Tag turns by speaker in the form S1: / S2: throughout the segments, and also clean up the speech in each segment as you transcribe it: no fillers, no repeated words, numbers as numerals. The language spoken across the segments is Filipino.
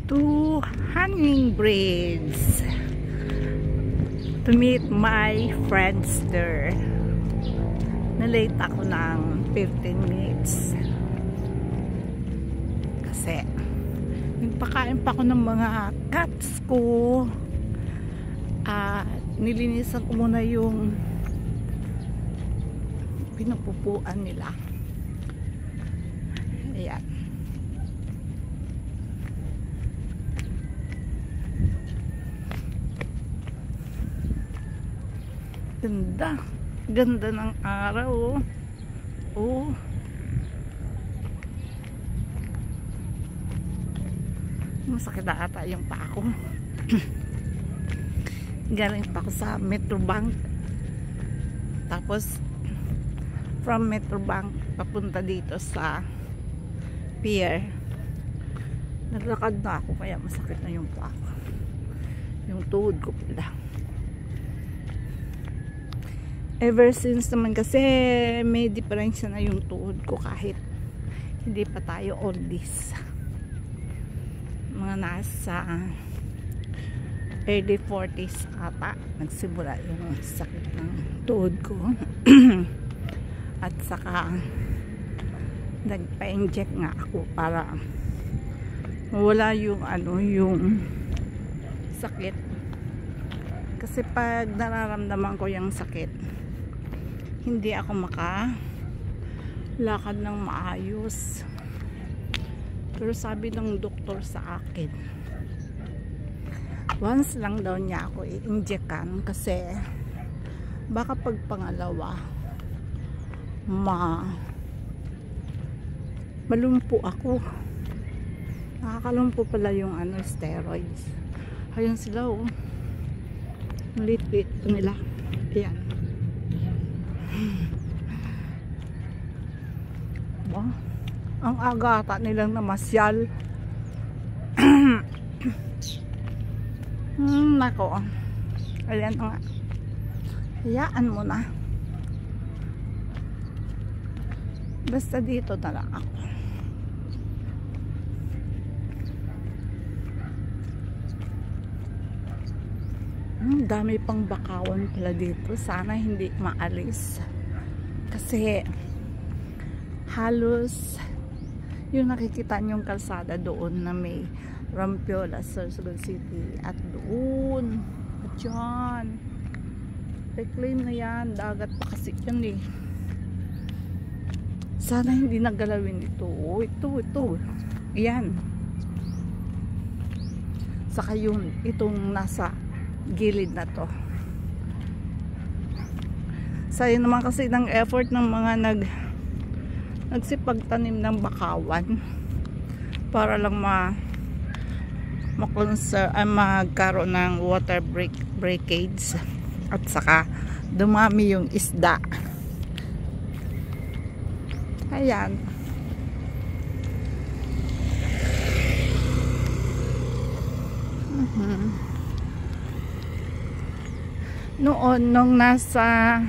S1: to Hanging Bridge to meet my friends there. Na-late ako ng 15 minutes kasi nagpakain pa ako ng mga cats ko at nilinisan ko muna yung pinupupuan nila. Ayan. Ganda. Ganda ng araw. Oh. Masakit na ata yung paa ko. Galing pa ako sa Metrobank. Tapos from Metrobank papunta dito sa pier. Naglakad na ako kaya masakit na yung paa ko. Yung tuhod ko pala. Ever since naman kasi may diferensya na yung tuhod ko kahit hindi pa tayo oldies. Mga nasa early 40s ata nagsimula yung sakit ng tuhod ko. At saka nagpa-inject nga ako para mawala yung yung sakit. Kasi pag nararamdaman ko yung sakit, hindi ako makalakad ng maayos. Pero sabi ng doktor sa akin, once lang daw niya ako i-injectan kasi baka pag pangalawa malumpo ako. Nakakalumpo pala yung steroids. Ayun sila oh. Lit-lit nila. Ayan. Wow. Ang aga ata nilang namasyal. Nako. Ayan nga. Hayaan mo na. Basta dito na lang ako. Dami pang bakawan pala dito. Sana hindi maalis. Kasi halos yung nakikita niyong kalsada doon na may Rampiola, Sorsogon City at doon at yan reclaim na yan, dagat pa kasi yan eh. Sana hindi nagalawin ito. Ito yan. Saka yun, itong nasa gilid na to. Sayang naman kasi ng effort ng mga nagsipagtanim ng bakawan para lang magkaroon ng water breakage at saka dumami yung isda. Ayan. Noon nung nasa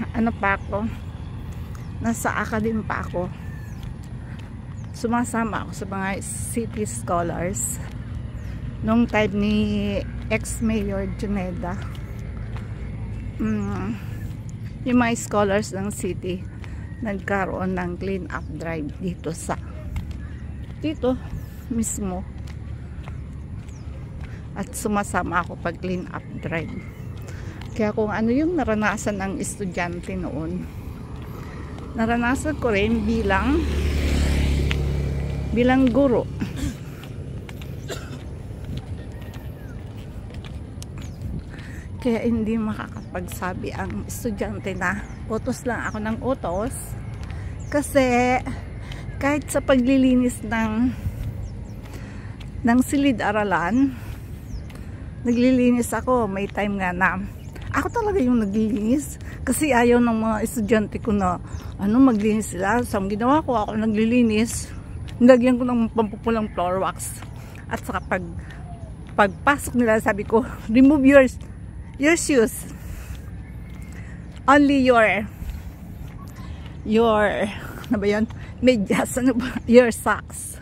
S1: nasa academy pa ako, sumasama ako sa mga city scholars nung time ni ex-mayor Juneda. Yung mga scholars ng city nagkaroon ng clean up drive dito mismo, at sumasama ako pag clean up drive. Kaya kung ano yung naranasan ng estudyante noon, naranasan ko rin bilang guro. Kaya hindi makakapagsabi ang estudyante na utos lang ako ng utos. Kasi kahit sa paglilinis ng silid-aralan, naglilinis ako. May time nga na ako talaga yung naglilinis kasi ayaw ng mga estudyante ko na maglinis sila. So ang ginawa ko, ako naglilinis. Nilagyan ko ng pampupulang floor wax. At saka pagpasok nila, sabi ko, remove your shoes. Only your ano ba yun? Medyas, your socks.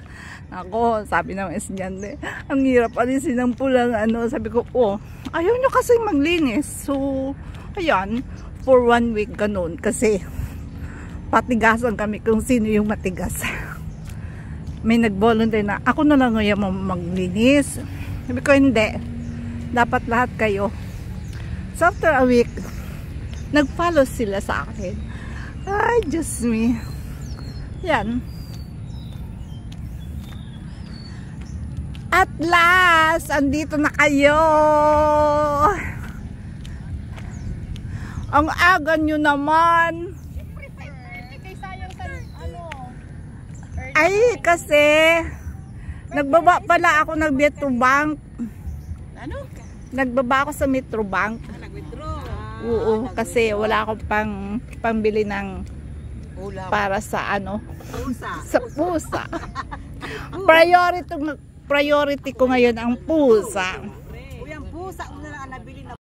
S1: Ako, sabi ng estudyante, ang hirap alisin ng pulang ano. Sabi ko, ayaw nyo kasi maglinis. So, ayan, for 1 week ganun. Kasi, patigasan kami kung sino yung matigas. May nag-volunteer na, ako na lang ngayon maglinis. Sabi ko, hindi. Dapat lahat kayo. So, after a week, nag-follow sila sa akin. Ay, just me. Yan. At last, andito na kayo. Ang aga nyo naman. Ay, kasi nagbaba pala ako ng Metrobank.
S2: Ano?
S1: Nagbaba ako sa Metrobank.
S2: Nag-withdraw.
S1: Oo, kasi wala akong pambili ng para sa ano?
S2: Pusa.
S1: Sa pusa. Priority ko ngayon ang pusa.